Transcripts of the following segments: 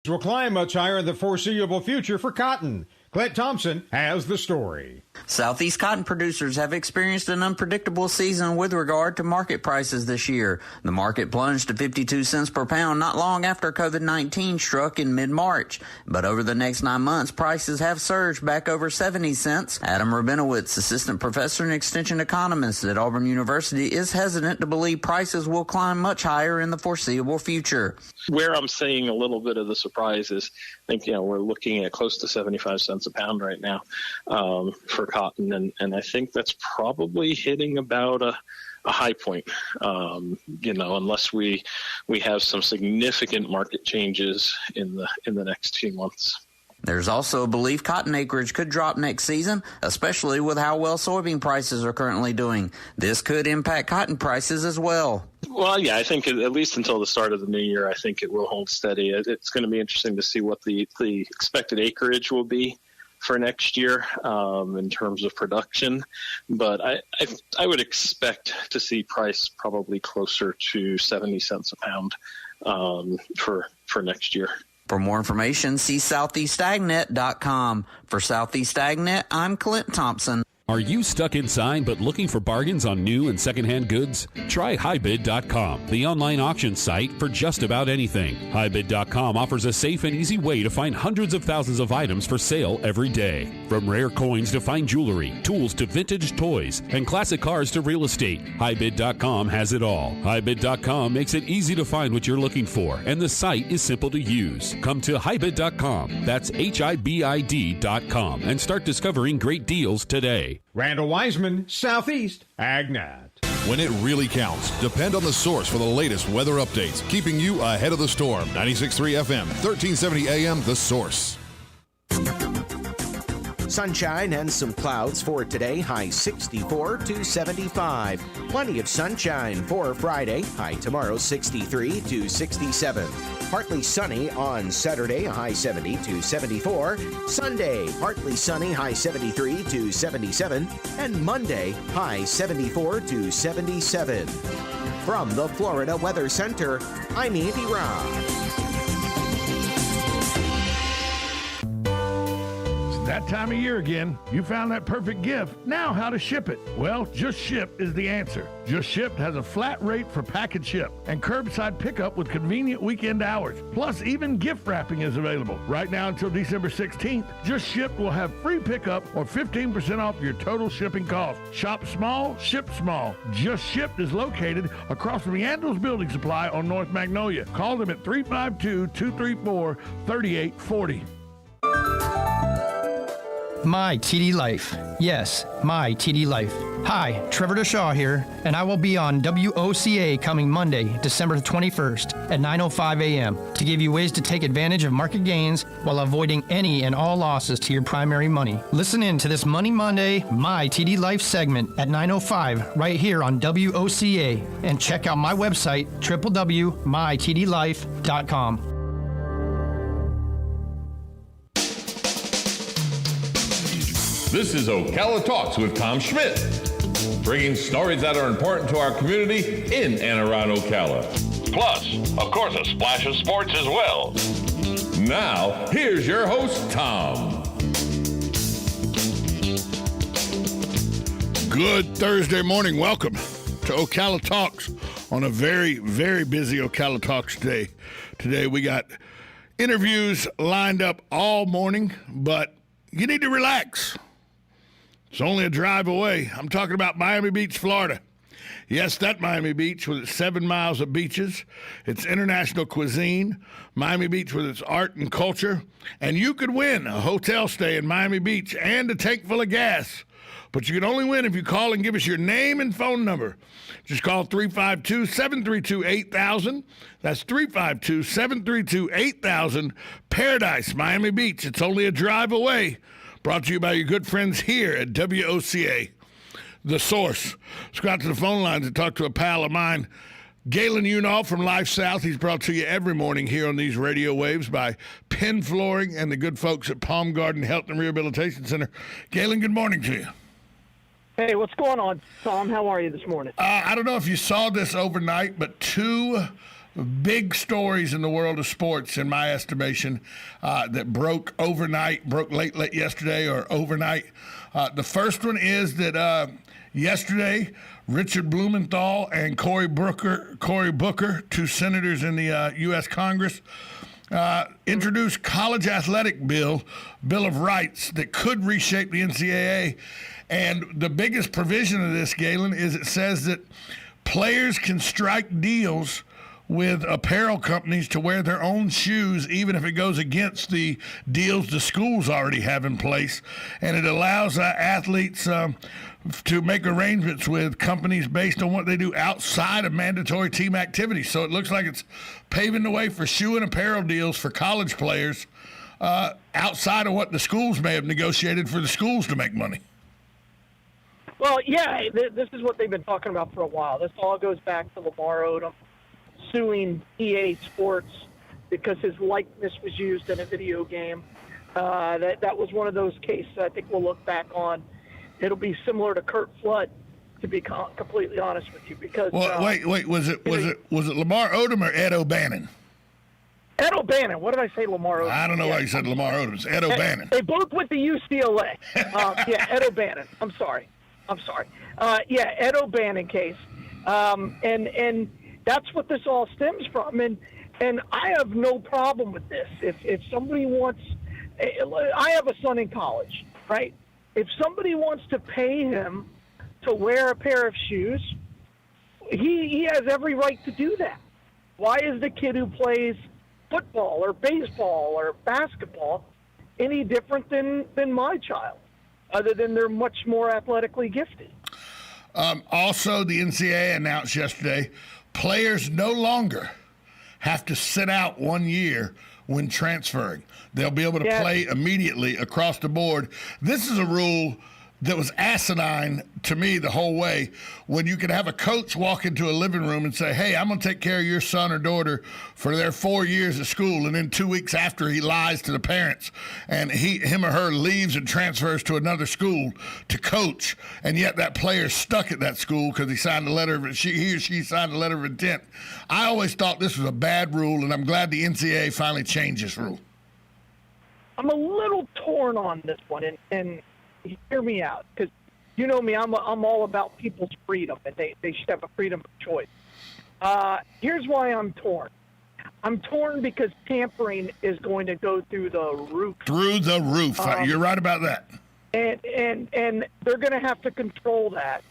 Will climb much higher in the foreseeable future for cotton. Clint Thompson has the story. Southeast cotton producers have experienced an unpredictable season with regard to market prices this year. The market plunged to 52 cents per pound not long after COVID-19 struck in mid-March. But over the next 9 months, prices have surged back over 70 cents. Adam Rabinowitz, assistant professor and extension economist at Auburn University, is hesitant to believe prices will climb much higher in the foreseeable future. Where I'm seeing a little bit of the surprise is, I think, we're looking at close to 75 cents a pound right now for cotton, and I think that's probably hitting about a high point, unless we have some significant market changes in the next few months. There's also a belief cotton acreage could drop next season, especially with how well soybean prices are currently doing. This could impact cotton prices as well. Well, yeah, I think at least until the start of the new year, I think it will hold steady. It's going to be interesting to see what the expected acreage will be for next year in terms of production. But I would expect to see price probably closer to 70 cents a pound for next year. For more information, see southeastagnet.com. For Southeast Agnet, I'm Clint Thompson. Are you stuck inside but looking for bargains on new and secondhand goods? Try highbid.com, the online auction site for just about anything. Highbid.com offers a safe and easy way to find hundreds of thousands of items for sale every day. From rare coins to fine jewelry, tools to vintage toys, and classic cars to real estate, Highbid.com has it all. Highbid.com makes it easy to find what you're looking for, and the site is simple to use. Come to highbid.com, that's HIBID.com, and start discovering great deals today. Randall Wiseman, Southeast Agnet. When it really counts, depend on The Source for the latest weather updates, keeping you ahead of the storm. 96.3 FM, 1370 AM, The Source. Sunshine and some clouds for today, high 64 to 75. Plenty of sunshine for Friday, high tomorrow 63 to 67. Partly sunny on Saturday, a high 70 to 74. Sunday, partly sunny, high 73 to 77. And Monday, high 74 to 77. From the Florida Weather Center, I'm Andy Robb. That time of year again. You found that perfect gift. Now how to ship it? Well, Just Ship is the answer. Just Ship has a flat rate for package ship and curbside pickup with convenient weekend hours. Plus, even gift wrapping is available. Right now until December 16th, Just Ship will have free pickup or 15% off your total shipping cost. Shop small, ship small. Just Ship is located across from Yandles Building Supply on North Magnolia. Call them at 352-234-3840. My TD Life. Yes, My TD Life. Hi, Trevor DeShaw here, and I will be on WOCA coming Monday, December 21st at 9:05 a.m. to give you ways to take advantage of market gains while avoiding any and all losses to your primary money. Listen in to this Money Monday My TD Life segment at 9:05 right here on WOCA, and check out my website, www.mytdlife.com. This is Ocala Talks with Tom Schmidt, bringing stories that are important to our community in and around Ocala. Plus, of course, a splash of sports as well. Now, here's your host, Tom. Good Thursday morning. Welcome to Ocala Talks on a very, very busy Ocala Talks day. Today we got interviews lined up all morning, but you need to relax. It's only a drive away. I'm talking about Miami Beach, Florida. Yes, that Miami Beach with its 7 miles of beaches, its international cuisine, Miami Beach with its art and culture, and you could win a hotel stay in Miami Beach and a tank full of gas. But you can only win if you call and give us your name and phone number. Just call 352-732-8000. That's 352-732-8000. Paradise, Miami Beach. It's only a drive away. Brought to you by your good friends here at WOCA, The Source. Let's go out to the phone lines and talk to a pal of mine, Galen Unall from Life South. He's brought to you every morning here on these radio waves by Penn Flooring and the good folks at Palm Garden Health and Rehabilitation Center. Galen, good morning to you. Hey, what's going on, Tom? How are you this morning? I don't know if you saw this overnight, but 2 big stories in the world of sports, in my estimation, that broke late yesterday or overnight. The first one is that yesterday, Richard Blumenthal and Cory Booker, two senators in the U.S. Congress, introduced college athletic bill of rights that could reshape the NCAA. And the biggest provision of this, Galen, is it says that players can strike deals with apparel companies to wear their own shoes, even if it goes against the deals the schools already have in place. And it allows athletes to make arrangements with companies based on what they do outside of mandatory team activities. So it looks like it's paving the way for shoe and apparel deals for college players outside of what the schools may have negotiated for the schools to make money. Well, yeah, this is what they've been talking about for a while. This all goes back to Lamar Odom suing EA Sports because his likeness was used in a video game. That was one of those cases I think we'll look back on. It'll be similar to Curt Flood, to be completely honest with you. Because wait, was it Lamar Odom or Ed O'Bannon? Ed O'Bannon. What did I say, Lamar Odom? I don't know why you said Lamar Odom. It's Ed O'Bannon. They both went to UCLA. Yeah, Ed O'Bannon. I'm sorry. Yeah, Ed O'Bannon case, and that's what this all stems from. And I have no problem with this. If somebody wants, I have a son in college, right? If somebody wants to pay him to wear a pair of shoes, he has every right to do that. Why is the kid who plays football or baseball or basketball any different than my child, other than they're much more athletically gifted? Also, the NCAA announced yesterday, players no longer have to sit out 1 year when transferring. They'll be able to play immediately across the board. This is a rule that was asinine to me the whole way, when you could have a coach walk into a living room and say, hey, I'm going to take care of your son or daughter for their 4 years of school, and then 2 weeks after he lies to the parents and him or her leaves and transfers to another school to coach, and yet that player's stuck at that school because he signed a letter of he or she signed a letter of intent. I always thought this was a bad rule, and I'm glad the NCAA finally changed this rule. I'm a little torn on this one, and hear me out, because you know me, I'm all about people's freedom, and they should have a freedom of choice. Here's why I'm torn. I'm torn because tampering is going to go through the roof. Through the roof. You're right about that. And they're going to have to control that.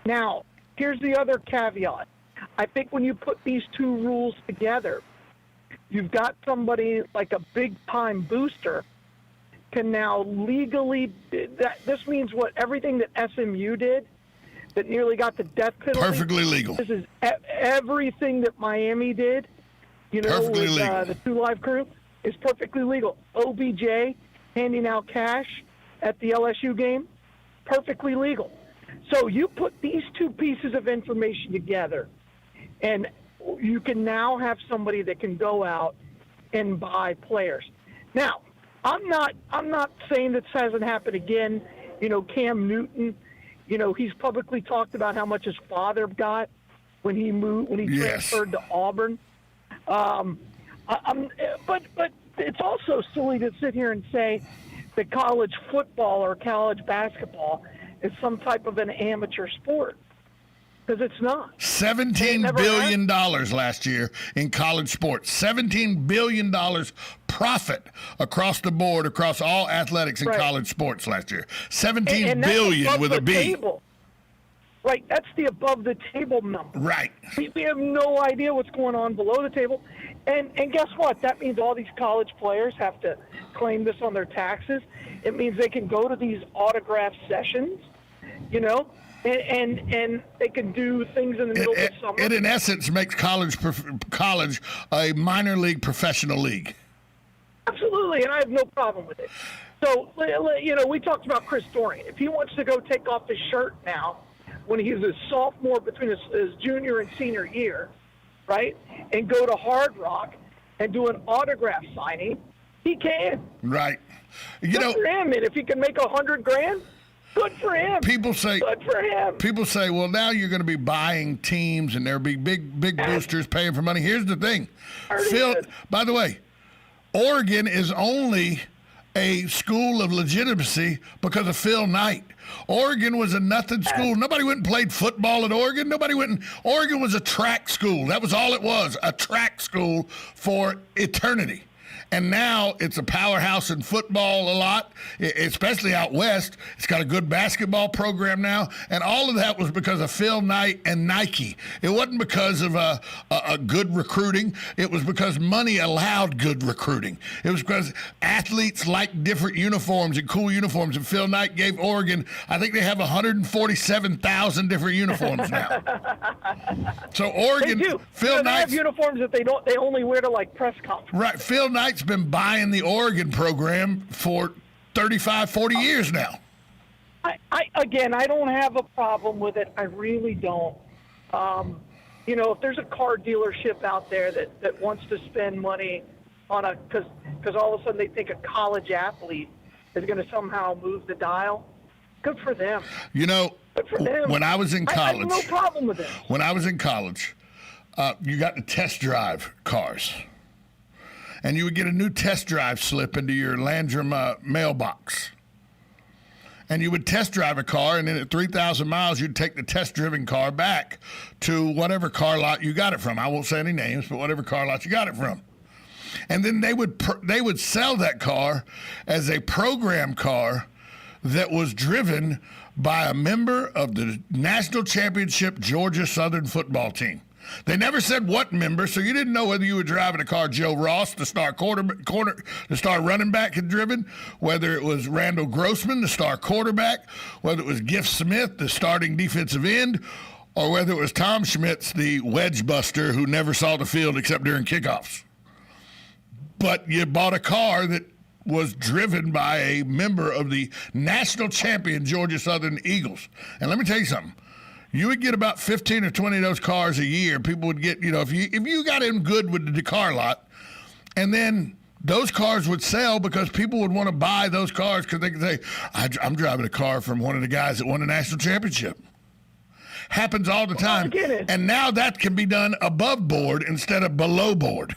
Now, here's the other caveat. I think when you put these two rules together, you've got somebody like a big-time booster can now legally, this means what everything that SMU did that nearly got the death penalty. Perfectly legal. This is everything that Miami did, perfectly with legal. The 2 Live Crew is perfectly legal. OBJ handing out cash at the LSU game, perfectly legal. So you put these two pieces of information together, and you can now have somebody that can go out and buy players. Now, I'm not saying this hasn't happened again. Cam Newton, he's publicly talked about how much his father got when he transferred to Auburn. But it's also silly to sit here and say that college football or college basketball is some type of an amateur sport, because it's not. $17 billion last year in college sports. $17 billion profit across the board, across all athletics and college sports last year. $17 billion with a B. Table. Right, that's the above the table number. Right. We have no idea what's going on below the table. And guess what? That means all these college players have to claim this on their taxes. It means they can go to these autograph sessions, and they can do things in the middle of the summer. It, in essence, makes college a minor league professional league. Absolutely, and I have no problem with it. So, we talked about Chris Dorian. If he wants to go take off his shirt now when he's a sophomore between his junior and senior year, right, and go to Hard Rock and do an autograph signing, he can. Right. Good for him, and if he can make $100,000, Good for him. People say, good for him. People say, well, now you're going to be buying teams and there'll be big boosters paying for money. Here's the thing. By the way, Oregon is only a school of legitimacy because of Phil Knight. Oregon was a nothing school. Nobody went and played football at Oregon. Oregon was a track school. That was all it was, a track school for eternity. And now it's a powerhouse in football a lot, especially out west. It's got a good basketball program now. And all of that was because of Phil Knight and Nike. It wasn't because of a good recruiting. It was because money allowed good recruiting. It was because athletes liked different uniforms and cool uniforms. And Phil Knight gave Oregon, I think they have 147,000 different uniforms now. So Oregon, they do. Phil Knight have uniforms that they only wear to like press conferences. Right. Phil Knight's been buying the Oregon program for 35, 40 years now. I don't have a problem with it. I really don't. If there's a car dealership out there that wants to spend money on because all of a sudden they think a college athlete is going to somehow move the dial, good for them. Good for them. When I was in college, I have no problem with it. When I was in college, you got to test drive cars. And you would get a new test drive slip into your Landrum mailbox. And you would test drive a car, and then at 3,000 miles, you'd take the test-driven car back to whatever car lot you got it from. I won't say any names, but whatever car lot you got it from. And then they would sell that car as a program car that was driven by a member of the national championship Georgia Southern football team. They never said what member, so you didn't know whether you were driving a car Joe Ross, the star the star running back, had driven, whether it was Randall Grossman, the star quarterback, whether it was Gift Smith, the starting defensive end, or whether it was Tom Schmitz, the wedge buster who never saw the field except during kickoffs. But you bought a car that was driven by a member of the national champion Georgia Southern Eagles. And let me tell you something. You would get about 15 or 20 of those cars a year. People would get, if you got in good with the car lot, and then those cars would sell because people would want to buy those cars because they could say, I'm driving a car from one of the guys that won the national championship. Happens all the time. And now that can be done above board instead of below board.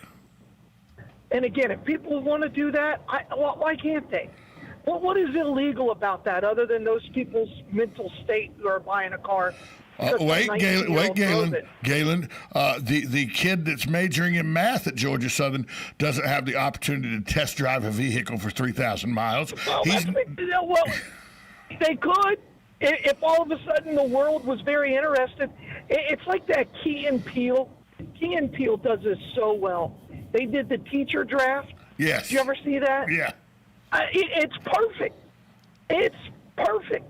And again, if people want to do that, why can't they? What is illegal about that other than those people's mental state who are buying a car? Galen. The kid that's majoring in math at Georgia Southern doesn't have the opportunity to test drive a vehicle for 3,000 miles. Well, they could. If all of a sudden the world was very interested. It's like that Key and Peele. Key and Peele does this so well. They did the teacher draft. Yes. Did you ever see that? Yeah. It's perfect. It's perfect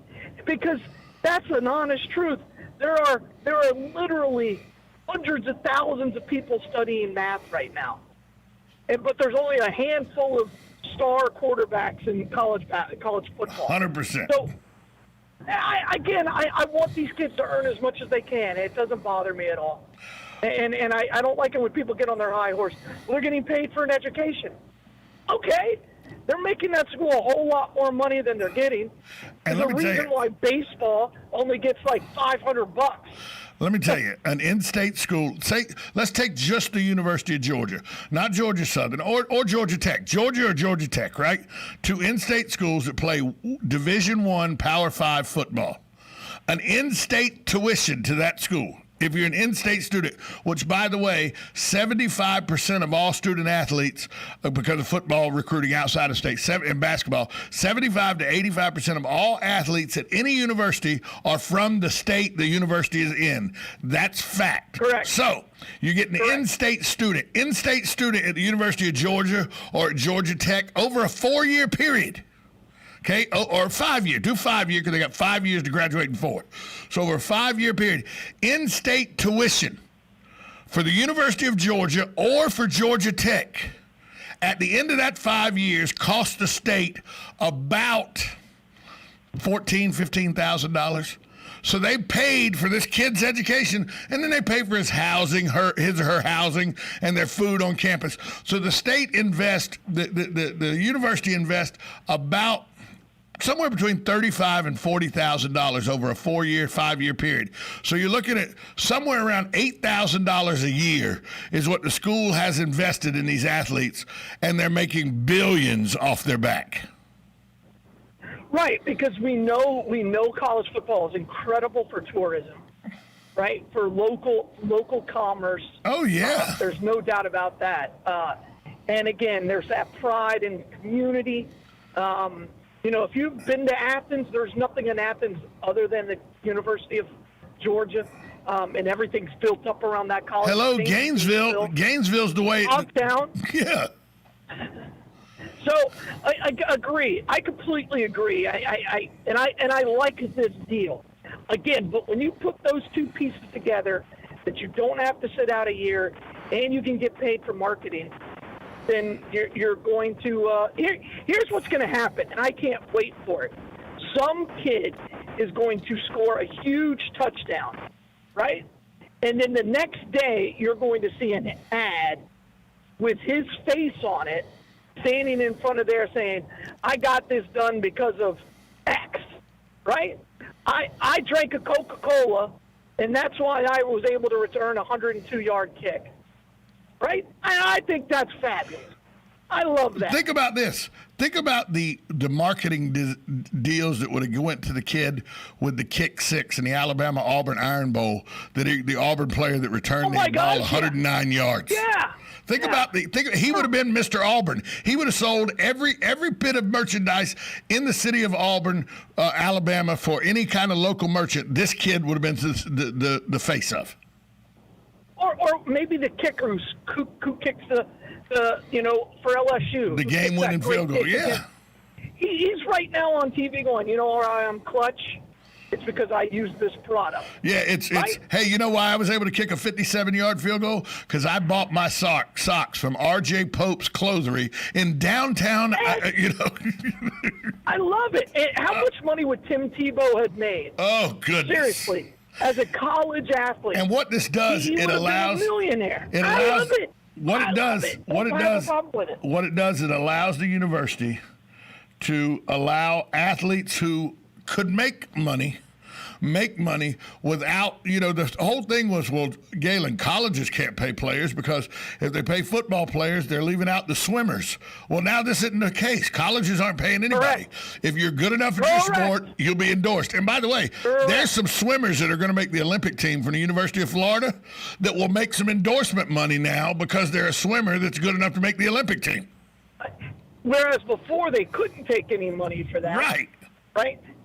because that's an honest truth. There are literally hundreds of thousands of people studying math right now, but there's only a handful of star quarterbacks in college football. 100%. So, I want these kids to earn as much as they can. It doesn't bother me at all, and I don't like it when people get on their high horse. Well, they're getting paid for an education. Okay. They're making that school a whole lot more money than they're getting. And there's a reason why baseball only gets like $500. Let me tell you, an in-state school, let's take just the University of Georgia, not Georgia Southern or Georgia Tech, Georgia or Georgia Tech, right? Two in-state schools that play Division I Power 5 football. An in-state tuition to that school, if you're an in-state student, which, by the way, 75% of all student athletes, because of football recruiting outside of state, in basketball, 75 to 85% of all athletes at any university are from the state the university is in. That's fact. Correct. So you get an in-state student at the University of Georgia or at Georgia Tech over a 4-year period. Okay, or 5 year. Do 5 year because they got 5 years to graduate in 4. So over a 5-year period, in-state tuition for the University of Georgia or for Georgia Tech at the end of that 5 years cost the state about $14,000-$15,000. So they paid for this kid's education, and then they pay for his housing, his or her housing, and their food on campus. So the state the university invests about somewhere between $35,000 and $40,000 over a 4-year, 5-year period. So you're looking at somewhere around $8,000 a year is what the school has invested in these athletes, and they're making billions off their back. Right, because we know college football is incredible for tourism, right? For local commerce. Oh yeah, there's no doubt about that. And again, there's that pride in community. If you've been to Athens, there's nothing in Athens other than the University of Georgia, and everything's built up around that college. Hello, Gainesville. Gainesville's the way. Downtown. Yeah. So I agree. I completely agree. I like this deal. Again, but when you put those two pieces together, that you don't have to sit out a year and you can get paid for marketing, then you're going to here's what's going to happen, and I can't wait for it. Some kid is going to score a huge touchdown, right? And then the next day you're going to see an ad with his face on it, standing in front of there saying, I got this done because of X, right? I drank a Coca-Cola, and that's why I was able to return a 102-yard kick, right? I think that's fabulous. I love that. Think about this. Think about the marketing deals that would have went to the kid with the kick six in the Alabama-Auburn Iron Bowl, the Auburn player that returned the ball 109 yards. Yeah. Think about he would have been Mr. Auburn. He would have sold every bit of merchandise in the city of Auburn, Alabama, for any kind of local merchant. This kid would have been the face of. Or maybe the kicker who kicks the for LSU. The game-winning field goal, yeah. He's right now on TV going, I'm clutch. It's because I use this product. Yeah, it's hey, you know why I was able to kick a 57-yard field goal? Because I bought my socks from R.J. Pope's Clothery in downtown, I love it. And how much money would Tim Tebow have made? Oh, goodness. Seriously, as a college athlete. And what this does, it allows been a millionaire. I love it. What it does, it allows the university to allow athletes who could make money without, the whole thing was, well, Galen, colleges can't pay players because if they pay football players, they're leaving out the swimmers. Well, now this isn't the case. Colleges aren't paying anybody. Correct. If you're good enough in your sport, you'll be endorsed. And by the way, there's some swimmers that are going to make the Olympic team from the University of Florida that will make some endorsement money now because they're a swimmer that's good enough to make the Olympic team. Whereas before they couldn't take any money for that. Right?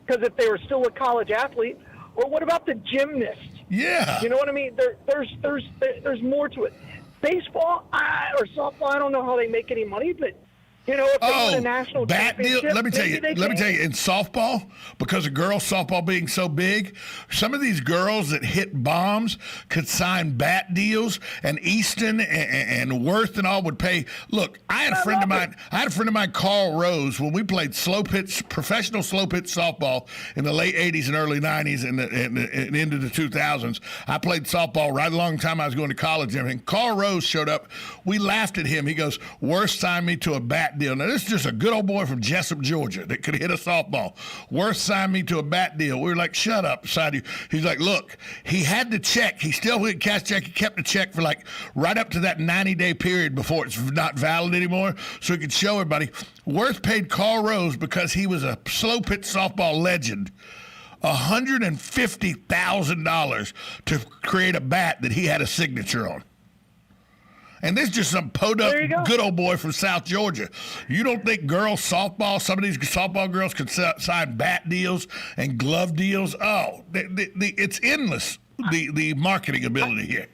Because if they were still a college athlete, or what about the gymnast? Yeah. You know what I mean? There's more to it. Baseball or softball, I don't know how they make any money, but if they win a national championship, let me tell you, in softball, because of girls softball being so big, some of these girls that hit bombs could sign bat deals, and Easton and Worth and all would pay. Look, I had a friend of mine, Carl Rose, when we played professional slow pitch softball in the late 80s and early 90s and into the 2000s. I played softball right along the time I was going to college and everything. Carl Rose showed up. We laughed at him. He goes, Worth signed me to a bat deal. Now, this is just a good old boy from Jessup, Georgia that could hit a softball. Worth signed me to a bat deal. We were like, shut up, beside you. He's like, look, he had the check. He still didn't cash check. He kept the check for right up to that 90-day period before it's not valid anymore, so he could show everybody. Worth paid Carl Rose, because he was a slow pitch softball legend, $150,000 to create a bat that he had a signature on. And this is just some podunk good old boy from South Georgia. You don't think some of these softball girls could sign bat deals and glove deals? Oh, it's endless, the marketing ability here.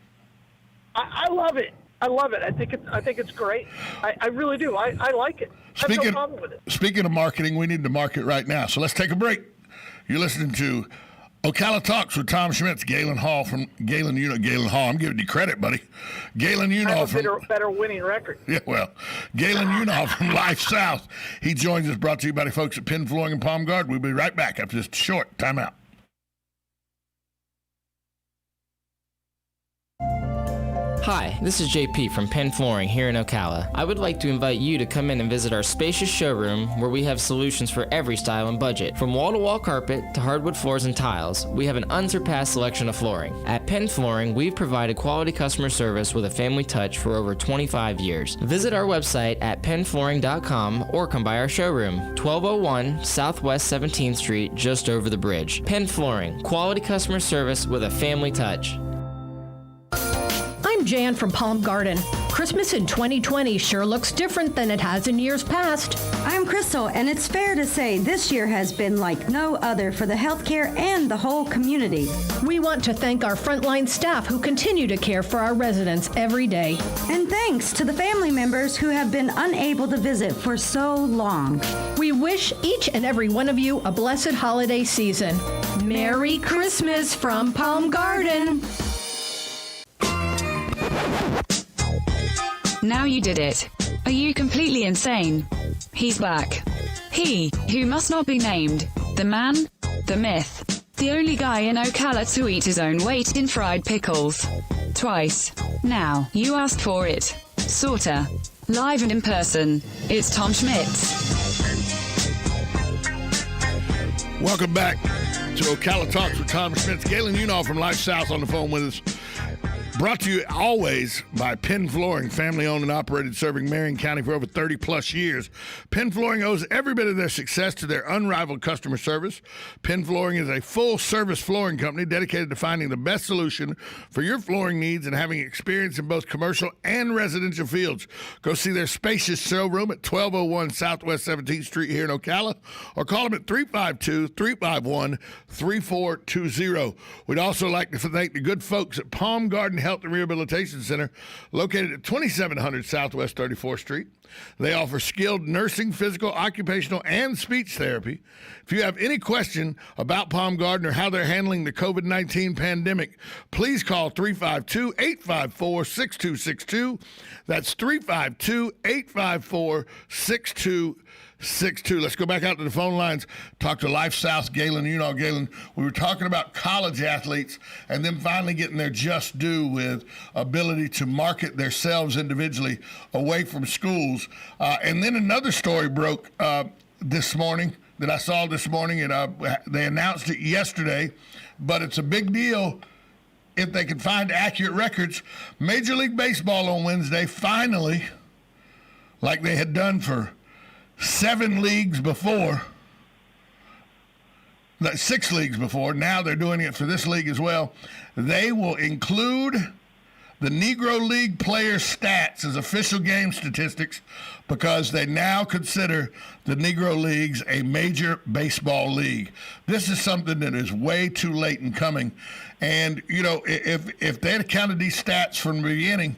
I love it. I think it's great. I really do. I like it. I have no problem with it. Speaking of marketing, we need to market right now. So let's take a break. You're listening to Ocala Talks with Tom Schmitz, Galen Hall from Galen Hall. I'm giving you credit, buddy. Galen Unall from better winning record. Yeah, well, Galen Unall from Life South. He joins us, brought to you by the folks at Penn Flooring and Palm Garden. We'll be right back after this short timeout. Hi, this is JP from Penn Flooring here in Ocala. I would like to invite you to come in and visit our spacious showroom where we have solutions for every style and budget. From wall-to-wall carpet to hardwood floors and tiles, we have an unsurpassed selection of flooring. At Penn Flooring, we've provided quality customer service with a family touch for over 25 years. Visit our website at pennflooring.com or come by our showroom, 1201 Southwest 17th Street, just over the bridge. Penn Flooring, quality customer service with a family touch. I'm Jan from Palm Garden. Christmas in 2020 sure looks different than it has in years past. I'm Crystal, and it's fair to say this year has been like no other for the healthcare and the whole community. We want to thank our frontline staff who continue to care for our residents every day. And thanks to the family members who have been unable to visit for so long. We wish each and every one of you a blessed holiday season. Merry Christmas from Palm Garden. Now you did it. Are you completely insane? He's back. He, who must not be named. The man, the myth. The only guy in Ocala to eat his own weight in fried pickles. Twice. Now, you asked for it. Sorta. Live and in person. It's Tom Schmitz. Welcome back to Ocala Talks with Tom Schmitz. Galen Unall from Life South on the phone with us. Brought to you always by Penn Flooring, family-owned and operated, serving Marion County for over 30-plus years. Penn Flooring owes every bit of their success to their unrivaled customer service. Penn Flooring is a full-service flooring company dedicated to finding the best solution for your flooring needs and having experience in both commercial and residential fields. Go see their spacious showroom at 1201 Southwest 17th Street here in Ocala, or call them at 352-351-3420. We'd also like to thank the good folks at Palm Garden Health and Rehabilitation Center, located at 2700 Southwest 34th Street. They offer skilled nursing, physical, occupational, and speech therapy. If you have any question about Palm Garden or how they're handling the COVID-19 pandemic, please call 352-854-6262. That's 352-854-6262. Let's go back out to the phone lines, talk to Life South, Galen Unall. Galen, we were talking about college athletes and them finally getting their just due with ability to market themselves individually away from schools. And then another story broke this morning that I saw this morning, and they announced it yesterday, but it's a big deal if they can find accurate records. Major League Baseball on Wednesday finally, like they had done for 7 leagues before, 6 leagues before, now they're doing it for this league as well. They will include the Negro League player stats as official game statistics because they now consider the Negro Leagues a major baseball league. This is something that is way too late in coming. And, you know, if they had counted these stats from the beginning,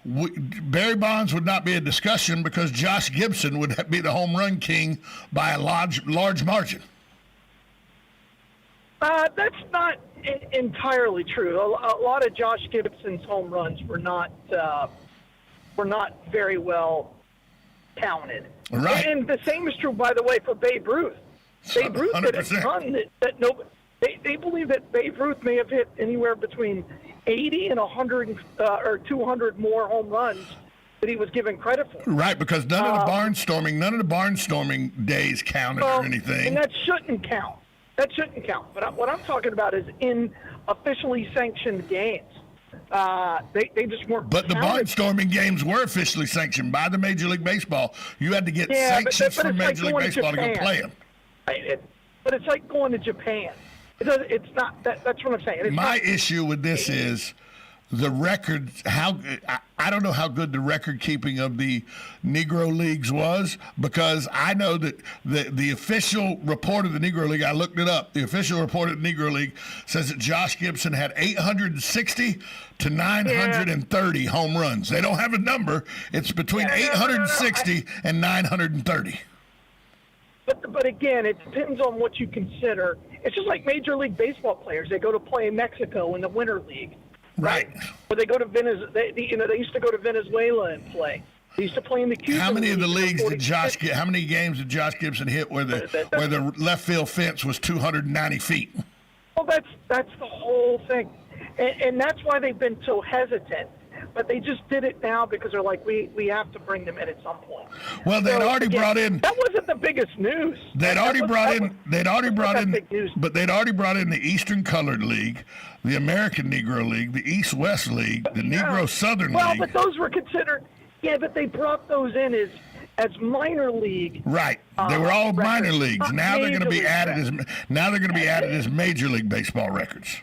Barry Bonds would not be a discussion because Josh Gibson would be the home run king by a large margin. That's not entirely true. A lot of Josh Gibson's home runs were not very well counted. Right. And the same is true, by the way, for Babe Ruth. Babe Ruth hit a ton that nobody. They believe that Babe Ruth may have hit anywhere between 80 and 100 or 200 more home runs that he was given credit for. Right, because none of the barnstorming days counted or anything. And that shouldn't count. But what I'm talking about is in officially sanctioned games. They just weren't. But the counted. barnstorming games were officially sanctioned by the Major League Baseball. You had to get sanctions from Major League Baseball to go play them. But it's like going to Japan. It's not. That's what I'm saying. My issue with this is the record. I don't know how good the record keeping of the Negro Leagues was, because I know that the official report of the Negro League, I looked it up. The official report of the Negro League says that Josh Gibson had 860 to 930 home runs. They don't have a number. It's between 860 and 930. But again, it depends on what you consider. It's just like Major League Baseball players. They go to play in Mexico in the Winter League. Right. Or they go to Venezuela. They used to go to Venezuela and play. They used to play in the Cuban. How many of the leagues leagues how many games did Josh Gibson hit where the left field fence was 290 feet? Well, that's the whole thing, and that's why they've been so hesitant. but they just did it now because they're like, we have to bring them in at some point. Well, they'd already brought in. That wasn't the biggest news. They'd already brought in the Eastern Colored League, the American Negro League, the East-West League, the Negro Southern League. Well, but those were considered. Yeah, but they brought those in as minor league. Right. They were all minor leagues. Now they're going to be added as Major League Baseball records.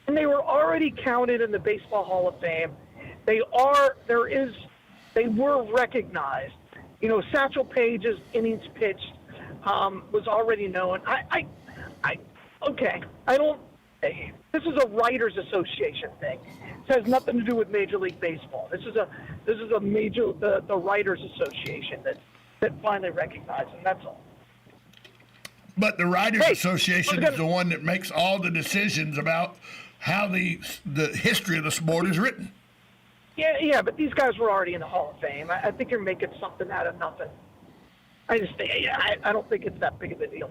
And they were already counted in the Baseball Hall of Fame. They were recognized. You know, Satchel Paige's innings pitched was already known. This is a Writers Association thing. It has nothing to do with Major League Baseball. This is a major the Writers Association that finally recognized them. That's all. But the Writers Association is the one that makes all the decisions about how the history of the sport is written. Yeah, but these guys were already in the Hall of Fame. I think you're making something out of nothing. I don't think it's that big of a deal.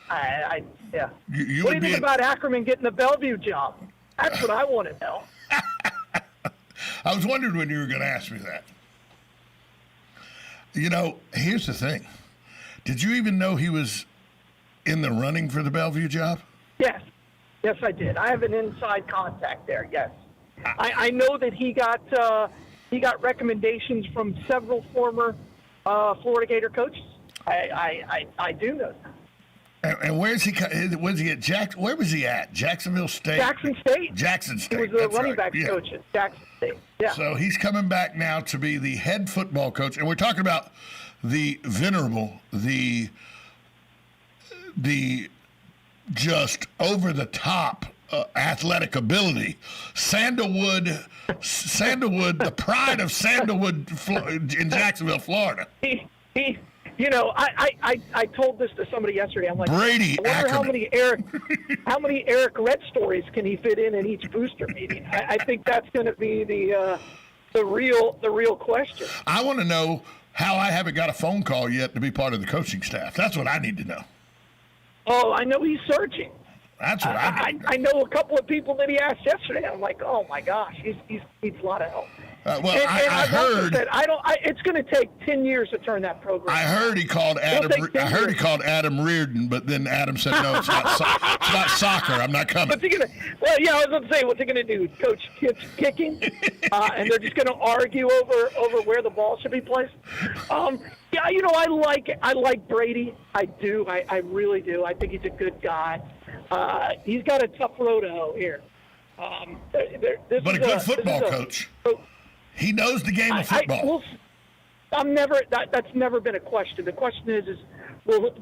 Yeah. What do you think about Ackerman getting the Bellevue job? That's what I want to know. I was wondering when you were going to ask me that. You know, here's the thing. Did you even know he was in the running for the Bellevue job? Yes, I did. I have an inside contact there. Yes, I know that he got recommendations from several former Florida Gator coaches. I do know that. And where's he? Was he at where was he at? Jacksonville State. Jackson State. He was the running back coach at Jackson State. Yeah. So he's coming back now to be the head football coach, and we're talking about the venerable, the just over the top athletic ability, Sandalwood, the pride of Sandalwood in Jacksonville, Florida. You know, I told this to somebody yesterday. I'm like, Brady I wonder Ackerman. how many Eric Redd stories can he fit in each booster meeting? I think that's going to be the real question. I want to know how I haven't got a phone call yet to be part of the coaching staff. That's what I need to know. Oh, I know he's searching. That's what I know a couple of people that he asked yesterday. I'm like, oh my gosh, he needs a lot of help. I heard that it's going to take 10 years to turn that program. I heard he called Adam. He called Adam Reardon, but then Adam said, "No, it's not soccer. I'm not coming." I was going to say, what's he going to do? Coach kids kicking, and they're just going to argue over where the ball should be placed. Yeah, you know, I like Brady. I do. I really do. I think he's a good guy. He's got a tough road to hoe here. But a good football coach. He knows the game of football. That's never been a question. The question is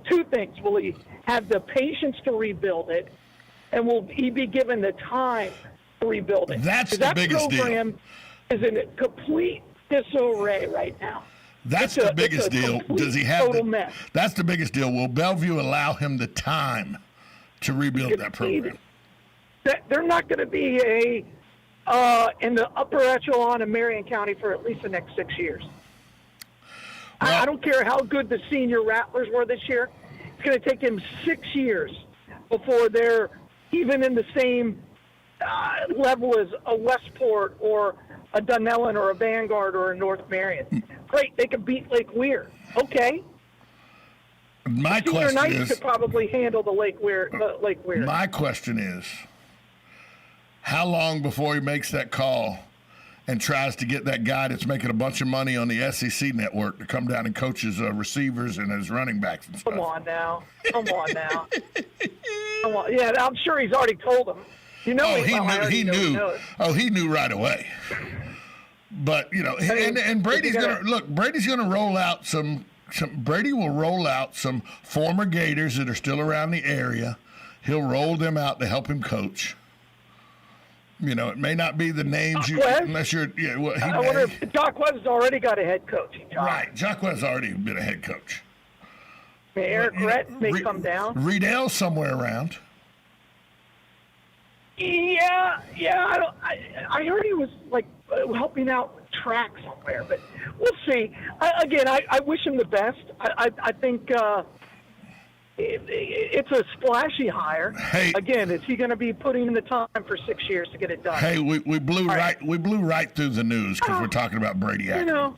two things. Will he have the patience to rebuild it, and will he be given the time to rebuild it? That's the biggest deal. That program is in a complete disarray right now. That's the biggest deal. Does he have total mess? That's the biggest deal. Will Bellevue allow him the time to rebuild that program? They're not going to be in the upper echelon of Marion County for at least the next 6 years. Well, I don't care how good the senior Rattlers were this year. It's going to take them 6 years before they're even in the same level as a Westport or a Dunellen or a Vanguard or a North Marion. Great, they can beat Lake Weir. Okay. My question Knights is, could probably handle the Lake Weir. My question is, how long before he makes that call and tries to get that guy that's making a bunch of money on the SEC network to come down and coach his receivers and his running backs and stuff? Come on now. Come on. Yeah, I'm sure he's already told them. You know, he knew. He knew right away. But you know, and Brady's gonna roll out some. Brady will roll out some former Gators that are still around the area. He'll roll them out to help him coach. You know, it may not be the names unless you're. Yeah, well, I wonder if Doc West has already got a head coach. Right, Doc West has already been a head coach. Eric Rett may come down. Riedell's somewhere around. Yeah. I heard he was like helping out with track somewhere, but we'll see. I wish him the best. I think it's a splashy hire. Hey, again, is he going to be putting in the time for 6 years to get it done? Hey, we blew right through the news because we're talking about Brady Ackerman.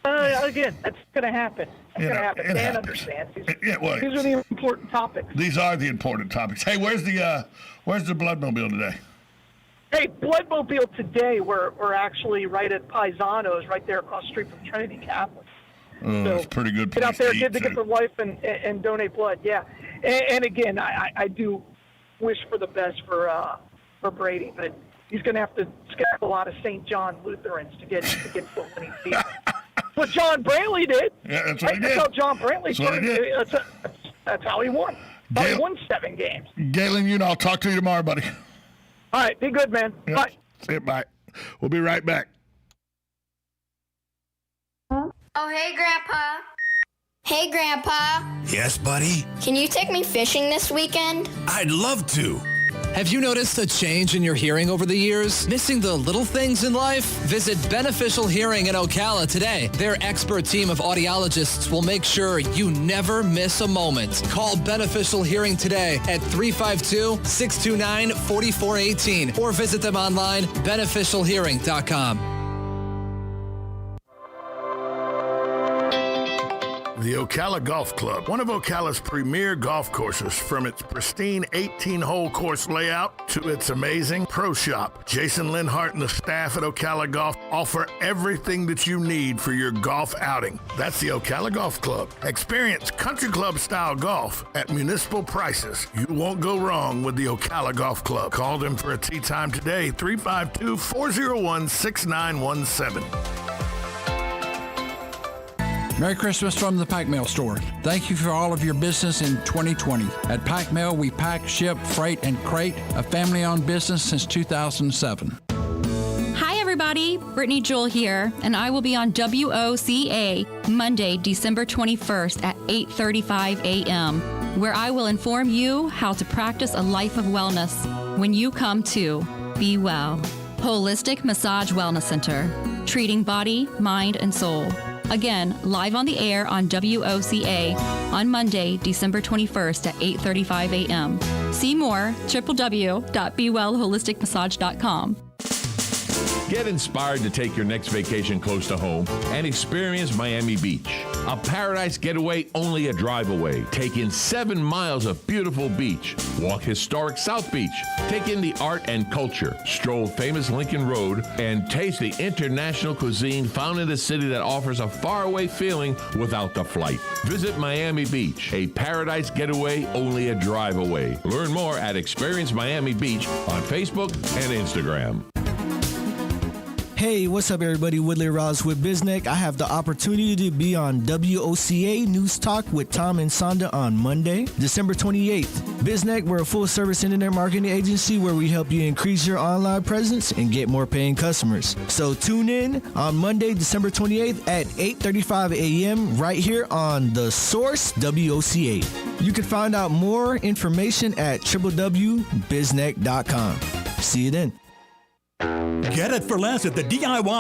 Again, that's going to happen. That's going to happen. Dan understands. These are the important topics. These are the important topics. Hey, where's the Bloodmobile today? Hey, Bloodmobile today, we're actually right at Paisanos, right there across the street from Trinity Catholic. Oh, that's a pretty good place. Get out there, to get the wife and donate blood. Yeah, and again, I do wish for the best for Brady, but he's going to have to scalp a lot of St. John Lutherans to get to the winning season. What John Brantley did. Yeah, that's what he did. That's how John Brantley started. That's how he won. He won 7 games. Galen, I'll talk to you tomorrow, buddy. All right, be good, man. Yep. Bye. See you, bye. We'll be right back. Oh, hey, Grandpa. Hey, Grandpa. Yes, buddy? Can you take me fishing this weekend? I'd love to. Have you noticed a change in your hearing over the years? Missing the little things in life? Visit Beneficial Hearing in Ocala today. Their expert team of audiologists will make sure you never miss a moment. Call Beneficial Hearing today at 352-629-4418 or visit them online, beneficialhearing.com. The Ocala Golf Club, one of Ocala's premier golf courses, from its pristine 18-hole course layout to its amazing pro shop. Jason Linhart and the staff at Ocala Golf offer everything that you need for your golf outing. That's the Ocala Golf Club. Experience country club style golf at municipal prices. You won't go wrong with the Ocala Golf Club. Call them for a tee time today, 352-401-6917. Merry Christmas from the Pack Mail Store. Thank you for all of your business in 2020. At Pack Mail, we pack, ship, freight, and crate, a family-owned business since 2007. Hi, everybody. Brittany Jewell here, and I will be on WOCA Monday, December 21st at 8:35 a.m., where I will inform you how to practice a life of wellness when you come to Be Well. Holistic Massage Wellness Center, treating body, mind, and soul. Again, live on the air on WOCA on Monday, December 21st at 8:35 a.m. See more, www.bewellholisticmassage.com. Get inspired to take your next vacation close to home and experience Miami Beach. A paradise getaway only a drive away. Take in 7 miles of beautiful beach. Walk historic South Beach. Take in the art and culture. Stroll famous Lincoln Road and taste the international cuisine found in the city that offers a faraway feeling without the flight. Visit Miami Beach, a paradise getaway only a drive away. Learn more at Experience Miami Beach on Facebook and Instagram. Hey, what's up, everybody? Woodley Ross with Biznek. I have the opportunity to be on WOCA News Talk with Tom and Sonda on Monday, December 28th. Biznek, we're a full-service internet marketing agency where we help you increase your online presence and get more paying customers. So tune in on Monday, December 28th at 8:35 a.m. right here on The Source WOCA. You can find out more information at www.biznek.com. See you then. Get it for less at the DIY